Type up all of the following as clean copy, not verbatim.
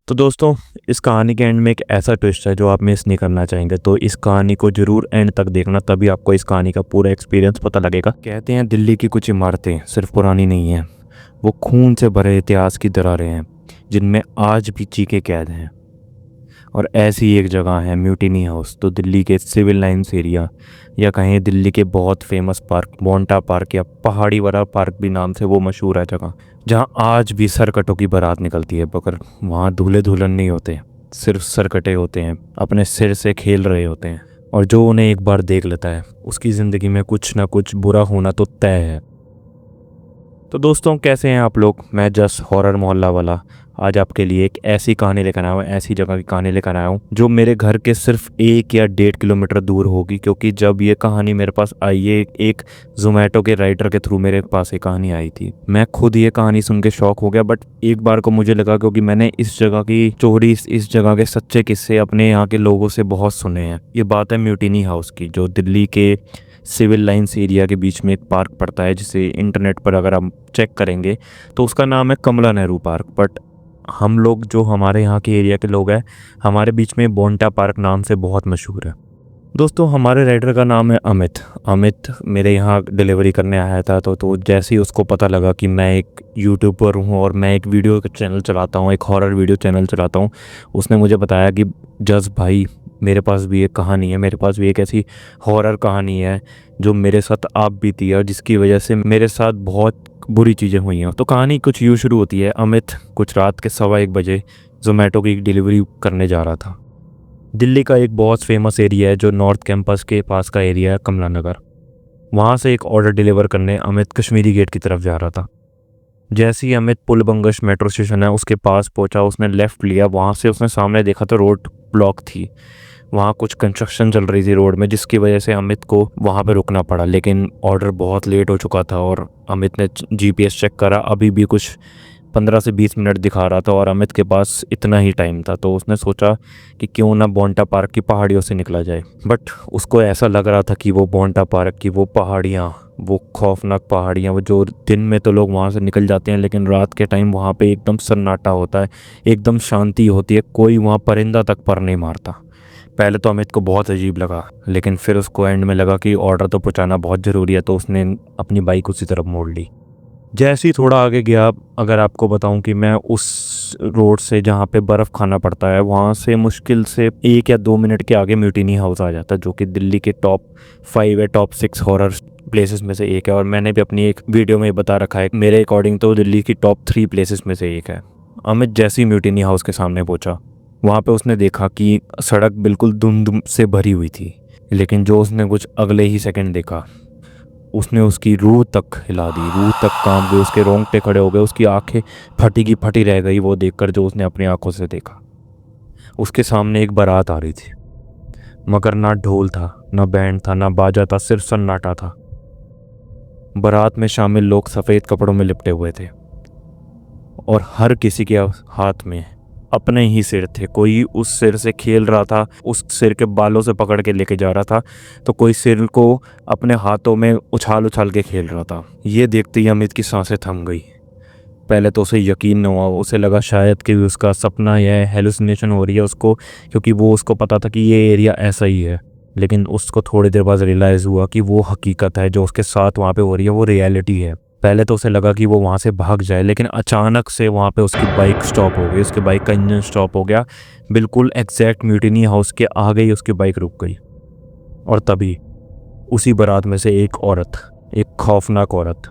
तो दोस्तों, इस कहानी के एंड में एक ऐसा ट्विस्ट है जो आप मिस नहीं करना चाहेंगे। तो इस कहानी को जरूर एंड तक देखना, तभी आपको इस कहानी का पूरा एक्सपीरियंस पता लगेगा। कहते हैं दिल्ली की कुछ इमारतें सिर्फ पुरानी नहीं हैं, वो खून से भरे इतिहास की दरारें हैं जिनमें आज भी चीखे कैद हैं। और ऐसी एक जगह है म्यूटिनी हाउस। तो दिल्ली के सिविल लाइंस एरिया, या कहें दिल्ली के बहुत फेमस पार्क मोंटा पार्क या पहाड़ी वाला पार्क भी नाम से वो मशहूर है जगह, जहाँ आज भी सरकटों की बारात निकलती है। मगर वहाँ दूल्हे दुल्हन नहीं होते, सिर्फ सरकटे होते हैं, अपने सिर से खेल रहे होते हैं। और जो उन्हें एक बार देख लेता है उसकी ज़िंदगी में कुछ ना कुछ बुरा होना तो तय है। तो दोस्तों, कैसे हैं आप लोग? मैं जस्ट हॉरर मोहल्ला वाला आज आपके लिए एक ऐसी कहानी लेकर आया हूँ, ऐसी जगह की कहानी लेकर आया हूँ जो मेरे घर के सिर्फ 1 या 1.5 किलोमीटर दूर होगी। क्योंकि जब ये कहानी मेरे पास आई है, एक जोमेटो के राइटर के थ्रू मेरे पास ये कहानी आई थी। मैं खुद ये कहानी सुन के शॉक हो गया, बट एक बार को मुझे लगा, क्योंकि मैंने इस जगह की चोरी, इस जगह के सच्चे किस्से अपने यहाँ के लोगों से बहुत सुने हैं। ये बात है म्यूटिनी हाउस की, जो दिल्ली के सिविल लाइंस एरिया के बीच में एक पार्क पड़ता है, जिसे इंटरनेट पर अगर हम चेक करेंगे तो उसका नाम है कमला नेहरू पार्क। बट हम लोग, जो हमारे यहाँ के एरिया के लोग हैं, हमारे बीच में बोंटा पार्क नाम से बहुत मशहूर है। दोस्तों, हमारे राइडर का नाम है अमित। अमित मेरे यहाँ डिलीवरी करने आया था। तो जैसे ही उसको पता लगा कि मैं एक यूट्यूबर हूँ और मैं एक वीडियो चैनल चलाता हूँ, एक हॉरर वीडियो चैनल चलाता हूँ, उसने मुझे बताया कि जस भाई, मेरे पास भी एक कहानी है, मेरे पास भी एक ऐसी हॉरर कहानी है जो मेरे साथ आप बीती है और जिसकी वजह से मेरे साथ बहुत बुरी चीज़ें हुई हैं। तो कहानी कुछ यूँ शुरू होती है। अमित कुछ रात के 1:15 बजे जोमेटो की डिलीवरी करने जा रहा था। दिल्ली का एक बहुत फेमस एरिया है जो नॉर्थ कैंपस के पास का एरिया है, कमला नगर। वहाँ से एक ऑर्डर डिलीवर करने अमित कश्मीरी गेट की तरफ जा रहा था। जैसे ही अमित पुल बंगश मेट्रो स्टेशन है उसके पास पहुंचा, उसने लेफ़्ट लिया। वहाँ से उसने सामने देखा तो रोड ब्लॉक थी। वहाँ कुछ कंस्ट्रक्शन चल रही थी रोड में, जिसकी वजह से अमित को वहाँ पे रुकना पड़ा। लेकिन ऑर्डर बहुत लेट हो चुका था और अमित ने जीपीएस चेक करा, अभी भी कुछ 15 से 20 मिनट दिखा रहा था और अमित के पास इतना ही टाइम था। तो उसने सोचा कि क्यों ना बोंटा पार्क की पहाड़ियों से निकला जाए। बट उसको ऐसा लग रहा था कि वो बोंटा पार्क की वो पहाड़ियाँ, वो खौफनाक पहाड़ियाँ, वो जो दिन में तो लोग वहाँ से निकल जाते हैं, लेकिन रात के टाइम वहाँ पे एकदम सन्नाटा होता है, एकदम शांति होती है, कोई वहाँ परिंदा तक पर नहीं मारता। पहले तो अमित को बहुत अजीब लगा, लेकिन फिर उसको एंड में लगा कि ऑर्डर तो पहुंचाना बहुत ज़रूरी है, तो उसने अपनी बाइक उसी तरफ मोड़ ली। जैसे ही थोड़ा आगे गया, अगर आपको बताऊं कि मैं उस रोड से जहाँ पे बर्फ़ खाना पड़ता है, वहाँ से मुश्किल से 1 या 2 मिनट के आगे म्यूटिनी हाउस आ जाता है, जो कि दिल्ली के टॉप 5 या टॉप 6 हॉरर प्लेसेस में से एक है। और मैंने भी अपनी एक वीडियो में बता रखा है, मेरे अकॉर्डिंग तो दिल्ली की टॉप 3 प्लेसेस में से एक है। अमित जैसे ही म्यूटिनी हाउस के सामने पहुंचा, वहाँ पे उसने देखा कि सड़क बिल्कुल धुंध से भरी हुई थी। लेकिन जो उसने कुछ अगले ही सेकंड देखा, उसने उसकी रूह तक हिला दी, रूह तक कांप गई, उसके रोंगटे खड़े हो गए, उसकी आंखें फटी की फटी रह गई वो देखकर जो उसने अपनी आंखों से देखा। उसके सामने एक बारात आ रही थी, मगर ना ढोल था, ना बैंड था, ना बाजा था, सिर्फ सन्नाटा था। बारात में शामिल लोग सफ़ेद कपड़ों में लिपटे हुए थे और हर किसी के हाथ में अपने ही सिर थे। कोई उस सिर से खेल रहा था, उस सिर के बालों से पकड़ के लेके जा रहा था, तो कोई सिर को अपने हाथों में उछाल उछाल के खेल रहा था। ये देखते ही अमित की सांसें थम गई। पहले तो उसे यकीन न हुआ, उसे लगा शायद कि उसका सपना या हेलुसिनेशन हो रही है उसको, क्योंकि वो उसको पता था कि ये एरिया ऐसा ही है। लेकिन उसको थोड़ी देर बाद रियलाइज़ हुआ कि वो हकीकत है, जो उसके साथ वहाँ पे हो रही है वो रियलिटी है। पहले तो उसे लगा कि वो वहाँ से भाग जाए, लेकिन अचानक से वहाँ पे उसकी बाइक स्टॉप हो गई, उसकी बाइक का इंजन स्टॉप हो गया। बिल्कुल एग्जैक्ट म्यूटिनी हाउस के आगे ही उसकी बाइक रुक गई। और तभी उसी बारात में से एक औरत, एक खौफनाक औरत,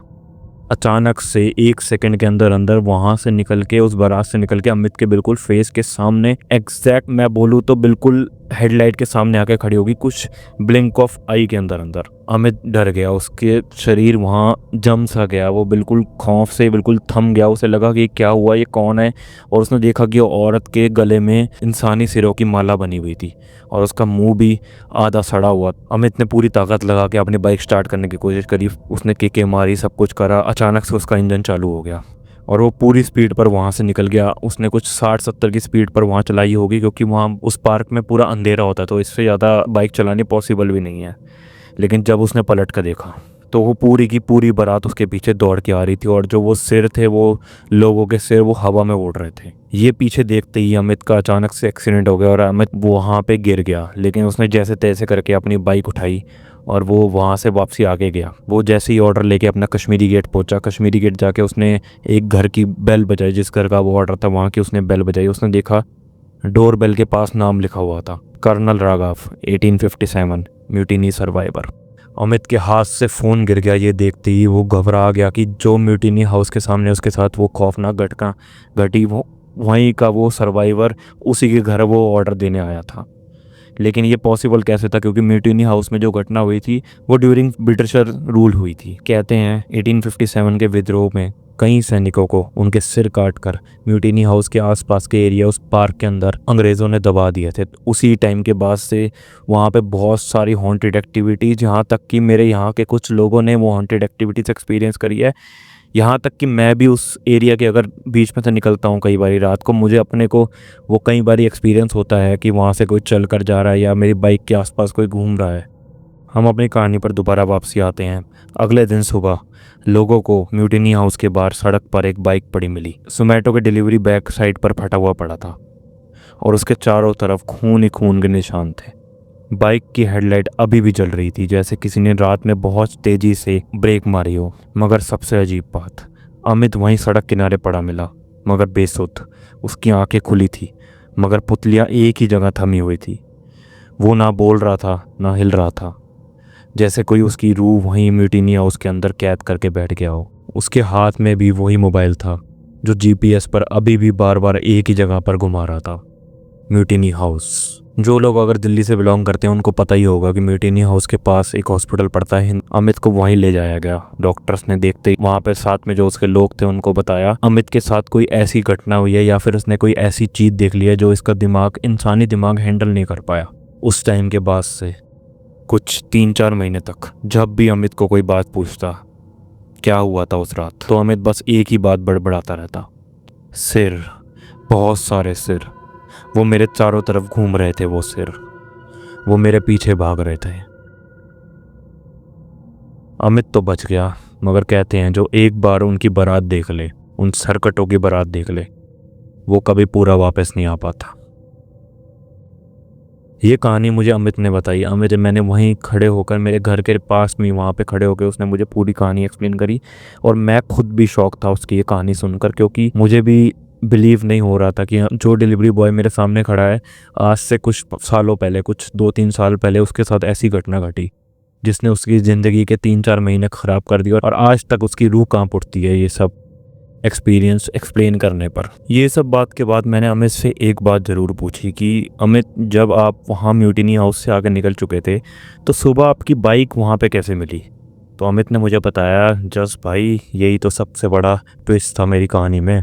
अचानक से 1 सेकंड के अंदर अंदर वहाँ से निकल के, उस बारात से निकल के अमित के बिल्कुल फेस के सामने, एग्जैक्ट मैं बोलूँ तो बिल्कुल हेडलाइट के सामने आके खड़ी होगी, कुछ ब्लिंक ऑफ आई के अंदर अंदर। अमित डर गया, उसके शरीर वहाँ जम सा गया, वो बिल्कुल खौफ से बिल्कुल थम गया। उसे लगा कि क्या हुआ, ये कौन है? और उसने देखा कि वो औरत के गले में इंसानी सिरों की माला बनी हुई थी और उसका मुंह भी आधा सड़ा हुआ। अमित ने पूरी ताकत लगा के अपनी बाइक स्टार्ट करने की कोशिश करी, उसने किकें मारी, सब कुछ करा। अचानक से उसका इंजन चालू हो गया और वो पूरी स्पीड पर वहाँ से निकल गया। उसने कुछ 60-70 की स्पीड पर वहाँ चलाई होगी, क्योंकि वहाँ उस पार्क में पूरा अंधेरा होता है, तो इससे ज़्यादा बाइक चलानी पॉसिबल भी नहीं है। लेकिन जब उसने पलट कर देखा तो वो पूरी की पूरी बारात उसके पीछे दौड़ के आ रही थी और जो वो सिर थे, वो लोगों के सिर वो हवा में उड़ रहे थे। ये पीछे देखते ही अमित का अचानक से एक्सीडेंट हो गया और अमित वहाँ पे गिर गया, लेकिन उसने जैसे तैसे करके अपनी बाइक उठाई और वो वहाँ से वापसी आगे गया। वो जैसे ही ऑर्डर लेके अपना कश्मीरी गेट पहुंचा, कश्मीरी गेट जाके उसने एक घर की बेल बजाई, जिस घर का वो ऑर्डर था वहाँ की उसने बेल बजाई। उसने देखा डोर बेल के पास नाम लिखा हुआ था, colonel Raghav, 1857, mutiny survivor. Amit के हाथ से फ़ोन गिर गया। ये देखते ही वो घबरा गया कि जो म्यूटिनी हाउस के सामने उसके साथ वो खौफनाक घटना घटी, वो वहीं का वो सर्वाइवर उसी के घर वो ऑर्डर देने आया था। लेकिन ये पॉसिबल कैसे था, क्योंकि म्यूटिनी हाउस में जो घटना हुई थी वो ड्यूरिंग ब्रिटिशर रूल हुई थी। कहते हैं 1857 के विद्रोह में कई सैनिकों को उनके सिर काटकर म्यूटिनी हाउस के आसपास के एरिया, उस पार्क के अंदर अंग्रेज़ों ने दबा दिए थे। उसी टाइम के बाद से वहाँ पे बहुत सारी हॉन्टेड एक्टिविटीज़, यहाँ तक कि मेरे यहाँ के कुछ लोगों ने वो हॉन्टेड एक्टिविटीज़ एक्सपीरियंस करी है। यहाँ तक कि मैं भी उस एरिया के अगर बीच में से निकलता हूँ कई बारी रात को, मुझे अपने को वो कई बारी एक्सपीरियंस होता है कि वहाँ से कोई चल कर जा रहा है या मेरी बाइक के आसपास कोई घूम रहा है। हम अपनी कहानी पर दोबारा वापसी आते हैं। अगले दिन सुबह लोगों को म्यूटिनी हाउस के बाहर सड़क पर एक बाइक पड़ी मिली। जोमैटो के डिलीवरी बैक साइड पर फटा हुआ पड़ा था और उसके चारों तरफ खून ही खून के निशान थे। बाइक की हेडलाइट अभी भी जल रही थी, जैसे किसी ने रात में बहुत तेजी से ब्रेक मारी हो। मगर सबसे अजीब बात, अमित वहीं सड़क किनारे पड़ा मिला, मगर बेसुध। उसकी आंखें खुली थी, मगर पुतलियां एक ही जगह थमी हुई थी। वो ना बोल रहा था ना हिल रहा था, जैसे कोई उसकी रूह वहीं म्यूटिनी हाउस के अंदर कैद करके बैठ गया हो। उसके हाथ में भी वही मोबाइल था जो जीपीएस पर अभी भी बार बार एक ही जगह पर घुमा रहा था, म्यूटिनी हाउस। जो लोग अगर दिल्ली से बिलोंग करते हैं उनको पता ही होगा कि म्यूटिनी हाउस के पास एक हॉस्पिटल पड़ता है। अमित को वहीं ले जाया गया। डॉक्टर्स ने देखते ही वहाँ पे साथ में जो उसके लोग थे उनको बताया अमित के साथ कोई ऐसी घटना हुई है या फिर उसने कोई ऐसी चीज़ देख ली है जो इसका दिमाग, इंसानी दिमाग हैंडल नहीं कर पाया। उस टाइम के बाद से कुछ 3-4 महीने तक जब भी अमित को कोई बात पूछता क्या हुआ था उस रात, तो अमित बस एक ही बात बड़बड़ाता रहता, सिर, बहुत सारे सिर। वो मेरे चारों तरफ घूम रहे थे, वो सिर, वो मेरे पीछे भाग रहे थे। अमित तो बच गया, मगर कहते हैं जो एक बार उनकी बारात देख ले, उन सरकटों की बारात देख ले, वो कभी पूरा वापस नहीं आ पाता। ये कहानी मुझे अमित ने बताई। अमित, मैंने वहीं खड़े होकर, मेरे घर के पास में वहाँ पे खड़े होकर उसने मुझे पूरी कहानी एक्सप्लेन करी और मैं खुद भी शॉक था उसकी ये कहानी सुनकर, क्योंकि मुझे भी बिलीव नहीं हो रहा था कि जो डिलीवरी बॉय मेरे सामने खड़ा है, आज से कुछ सालों पहले, कुछ 2-3 साल पहले उसके साथ ऐसी घटना घटी जिसने उसकी ज़िंदगी के 3-4 महीने ख़राब कर दिए और आज तक उसकी रूह कांप उठती है ये सब एक्सपीरियंस एक्सप्लेन करने पर। ये सब बात के बाद मैंने अमित से एक बात ज़रूर पूछी कि अमित, जब आप वहाँ म्यूटिनी हाउस से आगे निकल चुके थे तो सुबह आपकी बाइक वहाँ पे कैसे मिली? तो अमित ने मुझे बताया, जस भाई, यही तो सबसे बड़ा ट्विस्ट था मेरी कहानी में।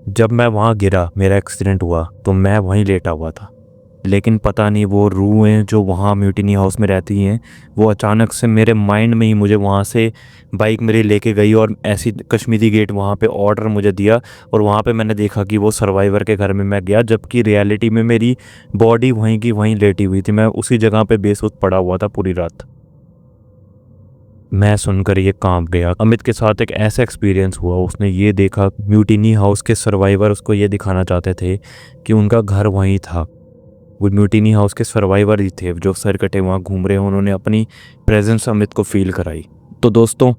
जब मैं वहाँ गिरा, मेरा एक्सीडेंट हुआ, तो मैं वहीं लेटा हुआ था, लेकिन पता नहीं वो रूहें जो वहाँ म्यूटिनी हाउस में रहती हैं वो अचानक से मेरे माइंड में ही मुझे वहाँ से बाइक मेरी लेके गई और ऐसी कश्मीरी गेट वहाँ पे ऑर्डर मुझे दिया और वहाँ पे मैंने देखा कि वो सर्वाइवर के घर में मैं गया, जबकि रियलिटी में मेरी बॉडी वहीं की वहीं लेटी हुई थी। मैं उसी जगह पे बेसुध पड़ा हुआ था पूरी रात। मैं सुनकर ये कांप गया। अमित के साथ एक ऐसा एक्सपीरियंस हुआ, उसने ये देखा, म्यूटिनी हाउस के सर्वाइवर उसको ये दिखाना चाहते थे कि उनका घर वहीं था। वो म्यूटिनी हाउस के सर्वाइवर ही थे जो सर कटे वहाँ घूम रहे हैं। उन्होंने अपनी प्रेजेंस अमित को फील कराई। तो दोस्तों,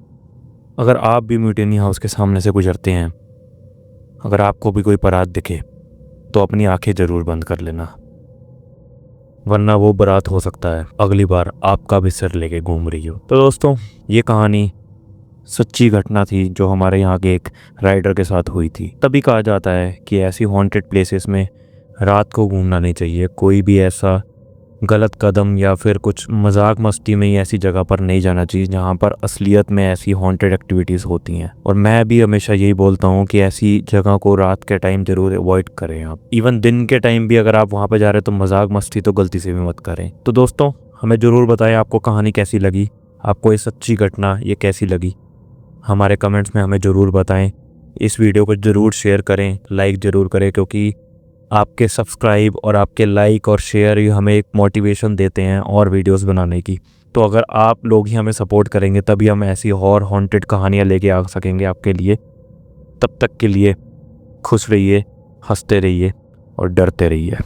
अगर आप भी म्यूटिनी हाउस के सामने से गुजरते हैं, अगर आपको भी कोई बारात दिखे तो अपनी आंखें ज़रूर बंद कर लेना, वरना वो बारात हो सकता है अगली बार आपका भी सिर लेके घूम रही हो। तो दोस्तों, ये कहानी सच्ची घटना थी जो हमारे यहाँ के एक राइडर के साथ हुई थी। तभी कहा जाता है कि ऐसी हॉन्टेड प्लेसेस में रात को घूमना नहीं चाहिए। कोई भी ऐसा गलत कदम या फिर कुछ मजाक मस्ती में ही ऐसी जगह पर नहीं जाना चाहिए जहाँ पर असलियत में ऐसी हॉन्टेड एक्टिविटीज़ होती हैं। और मैं भी हमेशा यही बोलता हूँ कि ऐसी जगह को रात के टाइम ज़रूर अवॉइड करें आप। इवन दिन के टाइम भी अगर आप वहाँ पर जा रहे हैं तो मजाक मस्ती तो गलती से भी मत करें। तो दोस्तों, हमें ज़रूर बताएं आपको कहानी कैसी लगी, आपको ये सच्ची घटना ये कैसी लगी। हमारे कमेंट्स में हमें ज़रूर बताएं। इस वीडियो को ज़रूर शेयर करें, लाइक ज़रूर करें, क्योंकि आपके सब्सक्राइब और आपके लाइक और शेयर ही हमें एक मोटिवेशन देते हैं और वीडियोस बनाने की। तो अगर आप लोग ही हमें सपोर्ट करेंगे तभी हम ऐसी और हॉन्टेड कहानियाँ लेके आ सकेंगे आपके लिए। तब तक के लिए खुश रहिए, हंसते रहिए और डरते रहिए।